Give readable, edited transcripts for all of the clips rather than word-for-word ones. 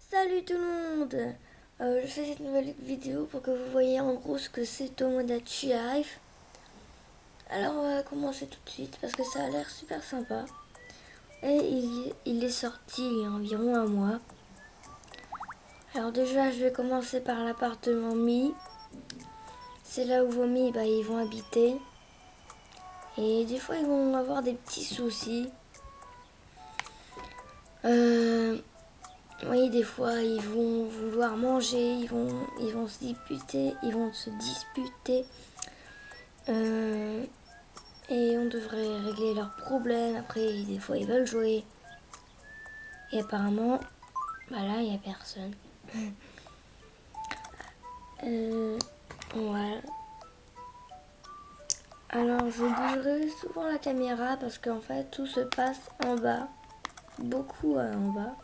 Salut tout le monde. Je fais cette nouvelle vidéo pour que vous voyez en gros ce que c'est Tomodachi Life. Alors on va commencer tout de suite parce que ça a l'air super sympa. Et il est sorti il y a environ un mois. Alors déjà je vais commencer par l'appartement Mi. C'est là où vos Mi ils vont habiter. Et des fois ils vont avoir des petits soucis. Oui, des fois ils vont vouloir manger, ils vont se disputer. Et on devrait régler leurs problèmes. Après, des fois ils veulent jouer. Et apparemment, là il n'y a personne. Voilà. Alors je bougerai souvent la caméra parce qu'en fait tout se passe en bas. Beaucoup en bas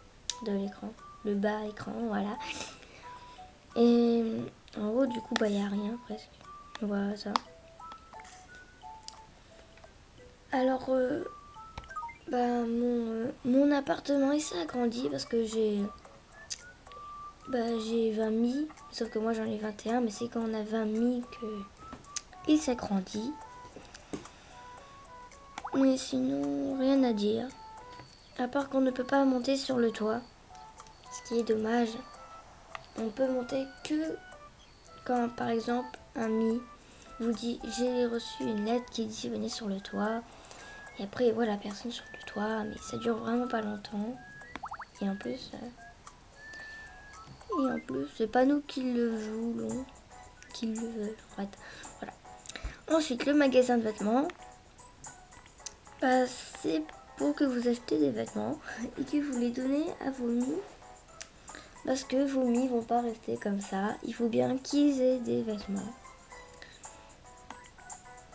de l'écran. Le bas écran, voilà. Et en haut du coup il n'y a rien presque. Voilà ça. Alors mon appartement il s'est agrandi parce que j'ai 20 mi, sauf que moi j'en ai 21, mais c'est quand on a 20 mi que il s'agrandit. Mais sinon rien à dire, à part qu'on ne peut pas monter sur le toit, ce qui est dommage. On peut monter que quand par exemple un mi vous dit j'ai reçu une lettre qui dit venez sur le toit, et après il voit la personne sur le toit, mais ça dure vraiment pas longtemps. Et en plus c'est pas nous qui le voulons, qui le veulent. En fait. Voilà. Ensuite, le magasin de vêtements, c'est pour que vous achetez des vêtements et que vous les donnez à vos mi, parce que vos mi vont pas rester comme ça. Il faut bien qu'ils aient des vêtements.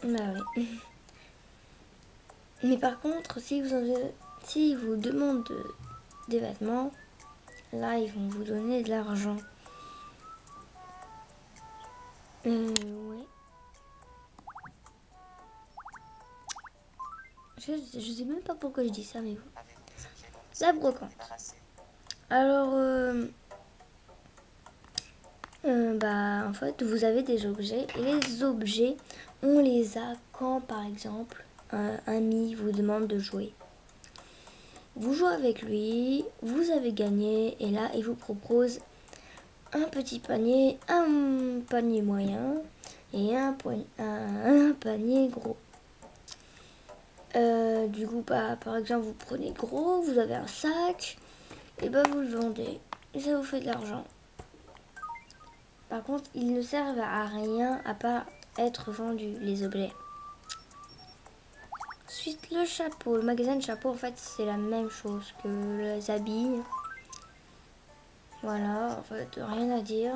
Bah oui. Mais par contre, si vous demandent des vêtements, là ils vont vous donner de l'argent. Ouais. Je sais même pas pourquoi je dis ça, mais bon. La brocante. Alors, en fait, vous avez des objets. Et les objets, on les a quand, par exemple, un ami vous demande de jouer. Vous jouez avec lui, vous avez gagné, et là, il vous propose un petit panier, un panier moyen et un panier gros. Du coup, par exemple, vous prenez gros, vous avez un sac, et vous le vendez, et ça vous fait de l'argent. Par contre, ils ne servent à rien à part être vendus, les objets. Ensuite, le chapeau. Le magasin de chapeau, en fait, c'est la même chose que les habits. Voilà, en fait, rien à dire.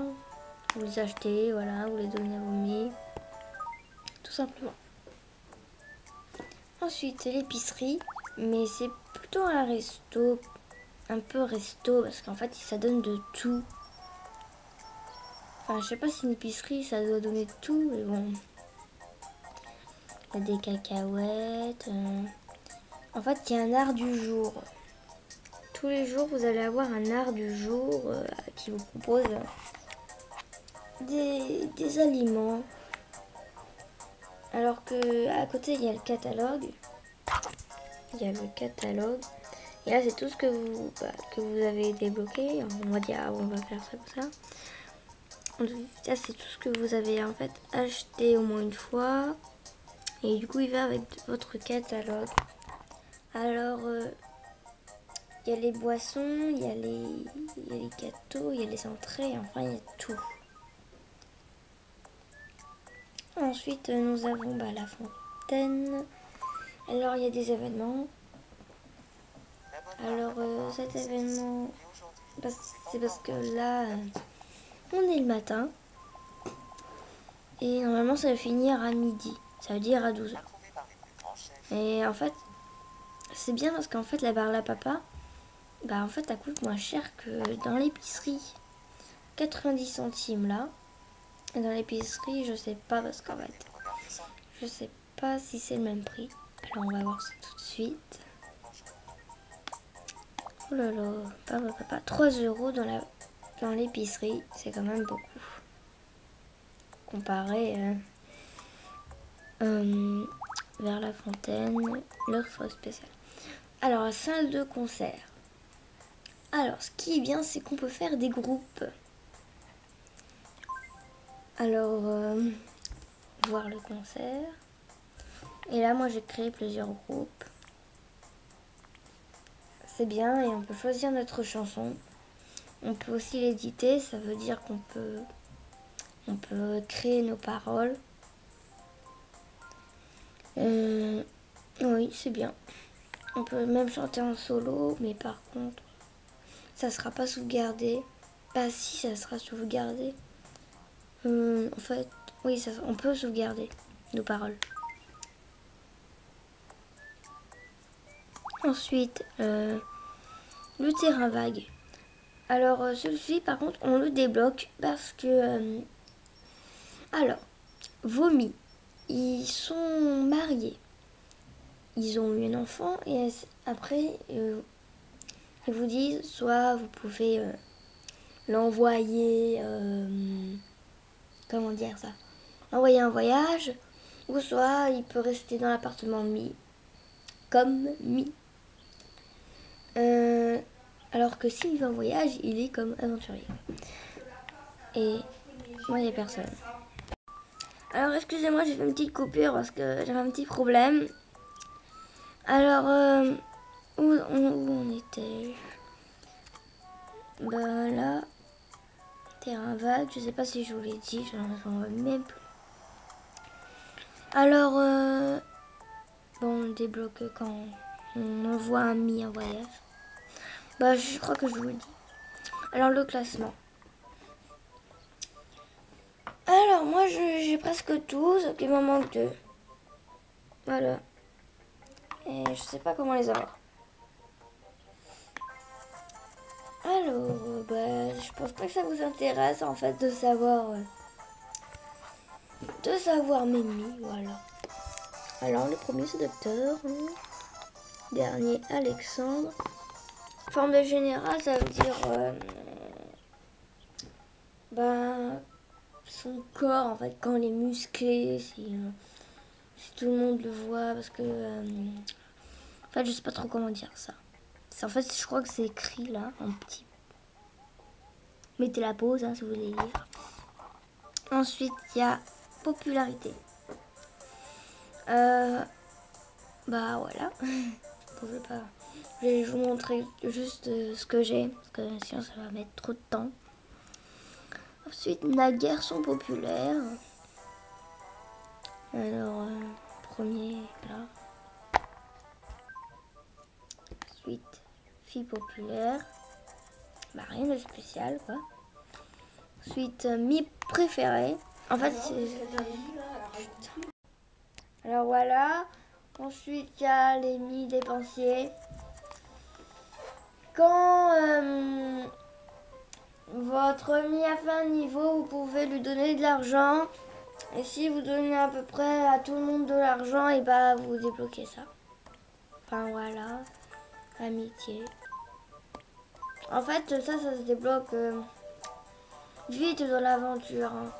Vous les achetez, voilà, vous les donnez à vos mi. Tout simplement. Ensuite, l'épicerie. Mais c'est plutôt un resto. Un peu resto, parce qu'en fait, ça donne de tout. Enfin, je sais pas si une épicerie, ça doit donner tout, mais bon. Il y a des cacahuètes. En fait, il y a un art du jour. Tous les jours, vous allez avoir un art du jour qui vous propose des aliments. Alors que à côté, il y a le catalogue. Il y a le catalogue. Et là, c'est tout ce que vous avez débloqué. On va dire, on va faire ça comme ça. Ça, c'est tout ce que vous avez en fait acheté au moins une fois. Et du coup, il va avec votre catalogue. Alors, il y a les boissons, il y a les gâteaux, il y a les entrées, enfin, il y a tout. Ensuite, nous avons la fontaine. Alors, il y a des événements. Alors, cet événement, c'est parce que là, on est le matin. Et normalement, ça va finir à midi. Ça veut dire à 12h. Et en fait, c'est bien parce qu'en fait, la barre la papa, en fait, ça coûte moins cher que dans l'épicerie. 90 centimes là. Et dans l'épicerie, je sais pas parce qu'en fait, je sais pas si c'est le même prix. Alors, on va voir ça tout de suite. Oh là là, papa, 3 € dans l'épicerie, c'est quand même beaucoup. Comparé vers la fontaine, l'offre spéciale. Alors, salle de concert. Alors, ce qui est bien, c'est qu'on peut faire des groupes. Alors, voir le concert. Et là, moi, j'ai créé plusieurs groupes. C'est bien et on peut choisir notre chanson. On peut aussi l'éditer, ça veut dire qu'on peut créer nos paroles. Oui, c'est bien. On peut même chanter en solo, mais par contre, ça sera pas sauvegardé. Bah si, ça sera sauvegardé. En fait, oui, on peut sauvegarder nos paroles. Ensuite, le terrain vague. Alors, celui-ci, par contre, on le débloque parce que... alors, Vomi, ils sont mariés. Ils ont eu un enfant et après, ils vous disent, soit vous pouvez l'envoyer... comment dire ça? Envoyer un voyage, ou soit il peut rester dans l'appartement Mi. Comme Mi. Alors que s'il va en voyage, il est comme aventurier. Et moi, il n'y a personne. Alors, excusez-moi, j'ai fait une petite coupure parce que j'avais un petit problème. Alors, où on était? Bah là, terrain vague, je sais pas si je vous l'ai dit, je n'en sais même plus. Alors, bon, on débloque quand on envoie un Mi en voyage. Bah, je crois que je vous le dis. Alors, le classement. Alors, moi, j'ai presque tout, sauf qu'il m'en manque 2. Voilà. Et je sais pas comment les avoir. Alors, bah, je pense pas que ça vous intéresse, en fait, de savoir mes Mi, voilà. Alors, le premier, c'est Docteur. Dernier, Alexandre. Forme de général, ça veut dire... son corps, en fait, quand il est musclé, si tout le monde le voit, parce que... en fait, je sais pas trop comment dire ça. En fait, je crois que c'est écrit, là, en petit. Mettez la pause, hein, si vous voulez lire. Ensuite, il y a popularité. Bah, voilà. Je vais vous montrer juste ce que j'ai, parce que sinon ça va mettre trop de temps. Ensuite, naguère sont populaires. Alors, premier, là. Ensuite, fille populaire. Bah, rien de spécial, quoi. Ensuite, Mi préféré. En fait, c'est... Alors, voilà. Ensuite, il y a les Mi dépensiers. Quand votre Mi a fait un niveau, vous pouvez lui donner de l'argent. Et si vous donnez à peu près à tout le monde de l'argent, et bah vous débloquez ça. Enfin voilà, amitié. En fait, ça se débloque vite dans l'aventure. Hein.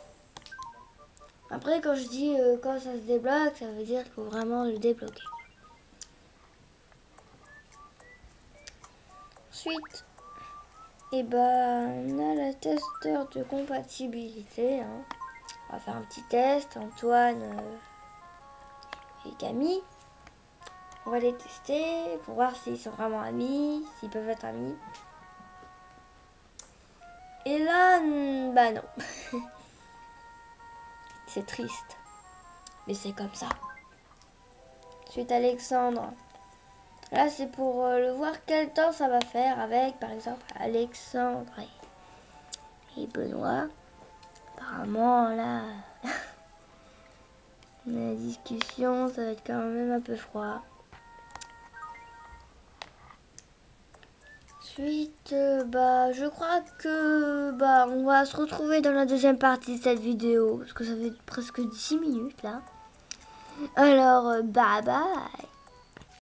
Après, quand je dis quand ça se débloque, ça veut dire qu'il faut vraiment le débloquer. Ensuite, et ben on a le testeur de compatibilité. Hein. On va faire un petit test, Antoine et Camille. On va les tester pour voir s'ils sont vraiment amis, s'ils peuvent être amis. Et là, bah non. C'est triste. Mais c'est comme ça. Ensuite, Alexandre. Là, c'est pour le voir quel temps ça va faire avec, par exemple, Alexandre et Benoît. Apparemment, là, la discussion, ça va être quand même un peu froid. Ensuite, bah, je crois que on va se retrouver dans la deuxième partie de cette vidéo, parce que ça fait presque 10 minutes, là. Alors, bye bye.